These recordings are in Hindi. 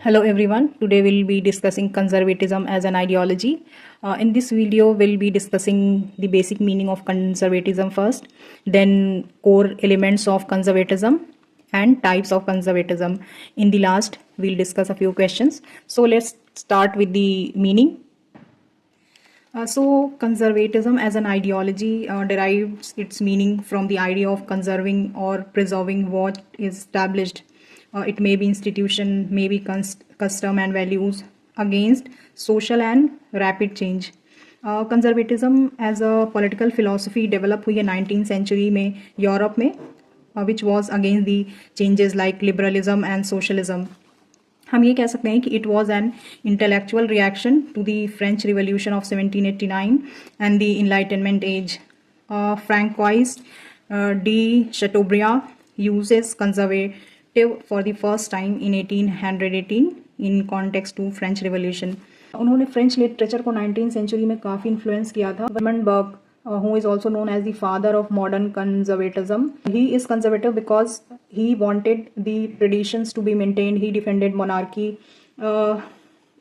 Hello everyone. Today we'll be discussing conservatism as an ideology. In this video, we'll be discussing the basic meaning of conservatism first, then core elements of conservatism and types of conservatism. In the last, we'll discuss a few questions. So let's start with the meaning. Conservatism as an ideology derives its meaning from the idea of conserving or preserving what is established. It may be institution, may be custom and values against social and rapid change. Conservatism as a political philosophy developed हुई है 19th century में यूरोप में, which was against the changes like liberalism and socialism. हम ये कह सकते हैं कि it was an intellectual reaction to the French revolution of 1789 and the enlightenment age. Francois de Chateaubriand uses conservative for the first time in 1818 in context to French Revolution. उन्होंने फ्रेंच लिटरेचर को 19th सेंचुरी में काफ़ी इन्फ्लुएंस किया था. वर्मन बर्ग, who is also known as the father of modern conservatism. He is conservative because he wanted the traditions to be maintained. He defended monarchy.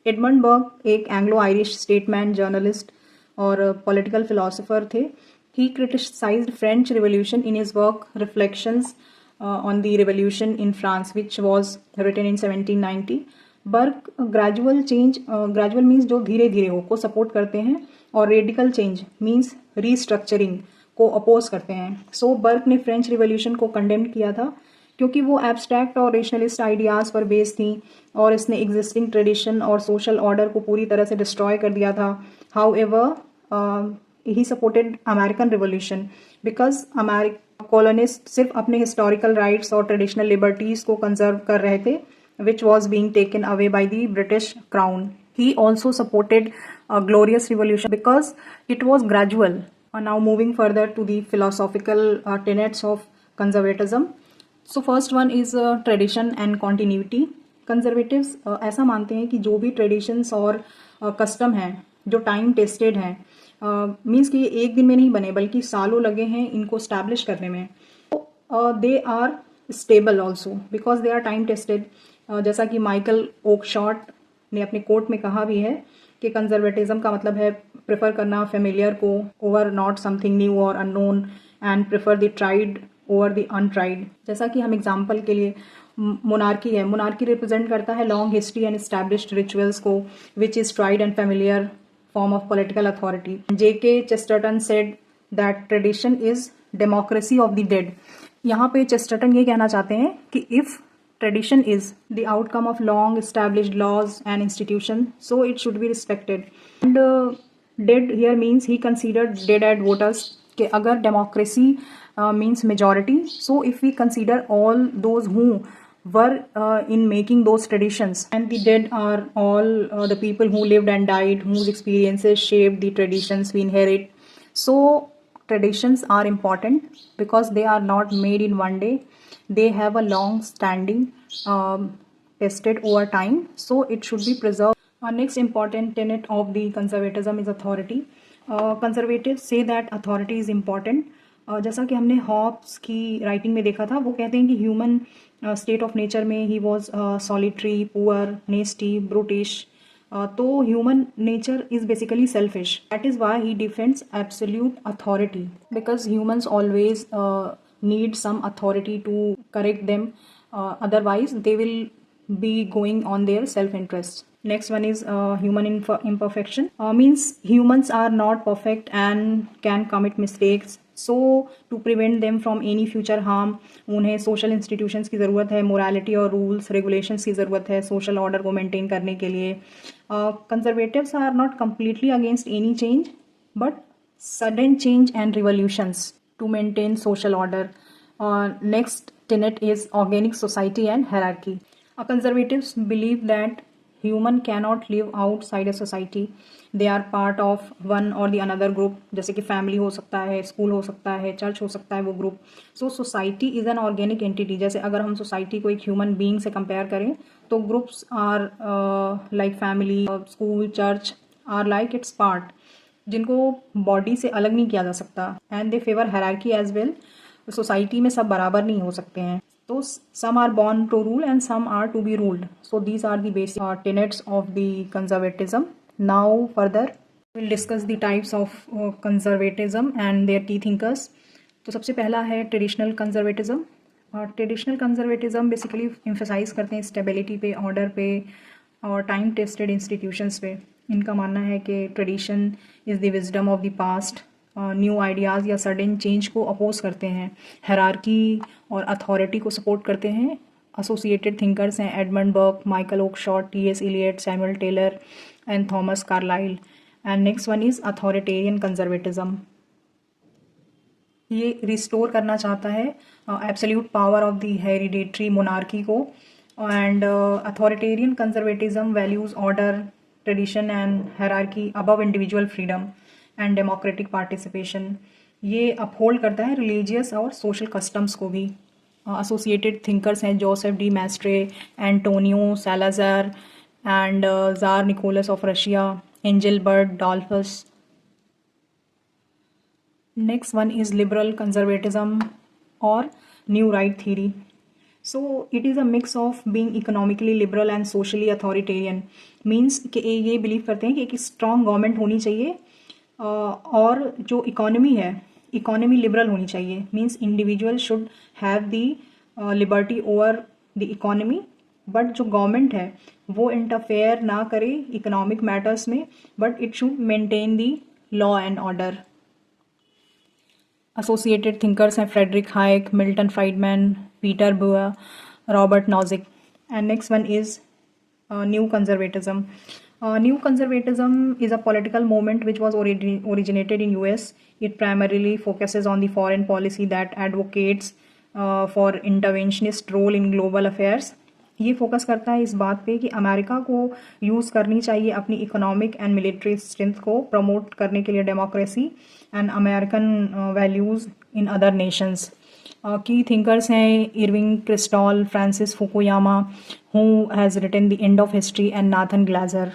Edmund Burke एक एंग्लो आयरिश स्टेटमैन, जर्नलिस्ट और पॉलिटिकल फिलोसोफर थे. He criticized French Revolution in his work Reflections on the Revolution in France, which was written in 1790. Burke gradual change, gradual means जो धीरे धीरे हो, को सपोर्ट करते हैं, और रेडिकल चेंज मीन्स रीस्ट्रक्चरिंग को अपोज करते हैं. सो बर्ग ने फ्रेंच रिवॉल्यूशन को कंडेम किया था क्योंकि वो एब्स्ट्रैक्ट और रेशनलिस्ट आइडियाज़ पर बेस्ड थी और इसने एग्जिस्टिंग ट्रेडिशन और सोशल ऑर्डर को पूरी तरह से डिस्ट्रॉय कर दिया था. However he supported American revolution because colonist सिर्फ अपने हिस्टोरिकल राइट्स और ट्रेडिशनल लिबर्टीज़ को कंजर्व कर रहे थे, which was being taken away by the British crown. He also supported a glorious revolution because it was gradual. Now moving further to the philosophical tenets of conservatism. So first one is tradition and continuity. Conservatives ऐसा मानते हैं कि जो भी traditions और custom हैं जो time tested हैं, मीन्स कि ये एक दिन में नहीं बने बल्कि सालों लगे हैं इनको establish करने में. They are stable also because they are time tested. जैसा कि माइकल ओकशॉट ने अपने कोट में कहा भी है कि कंजर्वेटिज्म का मतलब है प्रेफर करना फेमिलियर को ओवर नॉट समथिंग न्यू और unknown and prefer the tried over the untried. जैसा कि हम एग्जांपल के लिए मोनार्की है, मोनार्की रिप्रेजेंट करता है long history and established rituals को which is tried and familiar form of political authority. J.K. Chesterton said that tradition is democracy of the dead. यहाँ पे चेस्टरटन ये कहना चाहते हैं कि if tradition is the outcome of long established laws and institutions, so it should be respected. And dead here means he considered dead as voters कि अगर democracy means majority, so if we consider all those who were in making those traditions, and the dead are all the people who lived and died, whose experiences shaped the traditions we inherit. So traditions are important because they are not made in one day. They have a long standing tested over time, so it should be preserved. Next important tenet of the conservatism is authority. Conservatives say that authority is important. जैसा कि हमने हॉब्स की राइटिंग में देखा था, वो कहते हैं कि ह्यूमन स्टेट ऑफ नेचर में ही was solitary, poor, nasty, brutish. तो human nature is basically selfish. That is why he defends absolute authority because humans always need some authority to correct them, otherwise they will be going on their self-interest. Next one is human imperfection. Means humans are not perfect and can commit mistakes, so to prevent them from any future harm उन्हें social institutions की ज़रूरत है, morality और rules regulations की ज़रूरत है social order को maintain करने के लिए. Conservatives are not completely against any change but sudden change and revolutions to maintain social order. Next tenet is organic society and hierarchy. Conservatives believe that human cannot live outside a society. They are part of one or the another group. जैसे कि family हो सकता है, school हो सकता है, church हो सकता है, वो group. So society is an organic entity. जैसे अगर हम society को एक human being से compare करें तो groups are like family, school, church are like its part, जिनको बॉडी से अलग नहीं किया जा सकता. And they favour hierarchy as well. Society में सब बराबर नहीं हो सकते हैं. So some are born to rule and some are to be ruled. So these are the basic tenets of the conservatism. Now further we'll discuss the types of conservatism and their key thinkers. तो सबसे पहला है traditional conservatism. Traditional conservatism basically emphasise करते हैं स्टेबिलिटी पे, ऑर्डर पे और टाइम टेस्टेड इंस्टीट्यूशंस पे. इनका मानना है कि tradition is the wisdom of the past. New ideas या सडन चेंज को अपोज करते हैं. हायरार्की और अथॉरिटी को सपोर्ट करते हैं. एसोसिएटेड थिंकर्स हैं Edmund Burke, Michael Oakeshott, T S. Eliot, Samuel Taylor and Thomas Carlyle. And next one is authoritarian conservatism. ये रिस्टोर करना चाहता है absolute power of the hereditary monarchy को. And authoritarian conservatism values order, tradition and hierarchy above individual freedom and democratic participation. ये अपहोल्ड करता है रिलीजियस और सोशल कस्टम्स को भी. एसोसिएटेड थिंकर्स हैं Joseph de Maistre, Antonio Salazar and tsar Nicholas of Russia, Engelbert Dollfuss. Next one is liberal conservatism or new right theory. So it is a mix of being economically liberal and socially authoritarian. Means कि ये बिलीव करते हैं कि एक स्ट्रॉन्ग गवर्नमेंट होनी चाहिए और जो इकोनॉमी है इकोनॉमी लिबरल होनी चाहिए. Means individual should have the liberty over the economy, but जो गवर्नमेंट है वो इंटरफेयर ना करे इकोनॉमिक मैटर्स में, but it should maintain the law and order. Associated thinkers हैं Friedrich Hayek, Milton Friedman, Peter Bauer, Robert Nozick. And next one is new conservatism. New conservatism is a political movement which was originated in US. It primarily focuses on the foreign policy that advocates for interventionist role in global affairs. ये फोकस करता है इस बात पे कि अमेरिका को यूज़ करनी चाहिए अपनी इकोनॉमिक एंड मिलिट्री स्ट्रेंथ को प्रमोट करने के लिए democracy and American values in other nations. Key thinkers हैं Irving Kristol, Francis Fukuyama, who has written The End of History, and Nathan Glazer.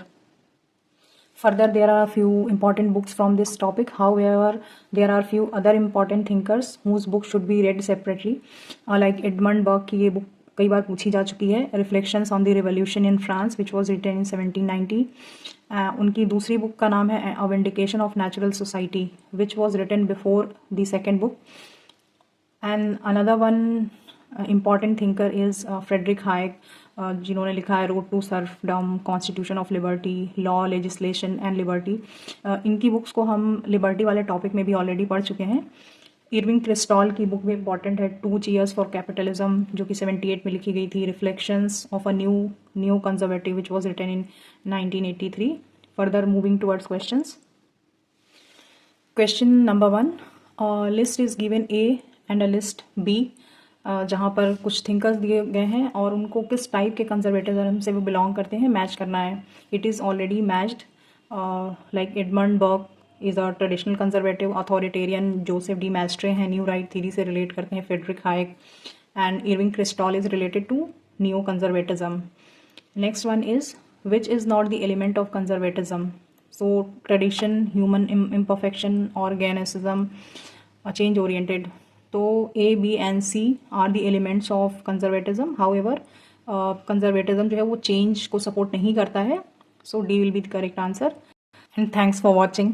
Further, there are a few important books from this topic. However, there are few other important thinkers whose books should be read separately. Like Edmund Burke की ये book कई बार पूछी जा चुकी है, Reflections on the Revolution in France, which was written in 1790. उनकी दूसरी बुक का नाम है A Vindication of Natural Society, which was written before the second book. And another one important thinker is Frederick Hayek, जिन्होंने लिखा है road to serfdom, constitution of liberty, law, legislation and liberty. इनकी बुक्स को हम लिबर्टी वाले टॉपिक में भी ऑलरेडी पढ़ चुके हैं. इरविंग क्रिस्टॉल की बुक भी इंपॉर्टेंट है, 2 Cheers for Capitalism, जो कि 78 में लिखी गई थी. Reflections of a new conservative which was written in 1983. Further moving towards questions. Question number 1, list is given A and a list B, जहाँ पर कुछ थिंकर्स दिए गए हैं और उनको किस टाइप के कंजर्वेटिज्म से वो बिलोंग करते हैं मैच करना है. It is already matched. Like Edmund Burke is a traditional conservative, authoritarian Joseph de Maistre हैं, न्यू राइट थ्योरी से रिलेट करते हैं Friedrich Hayek, and Irving Kristol is related to new conservatism. Next one is which is not the element of conservatism. So tradition, human imperfection, organism, change oriented. तो A, B and C are the elements of conservatism. However conservatism जो है वो चेंज को सपोर्ट नहीं करता है. सो D will be the correct answer. And thanks for watching.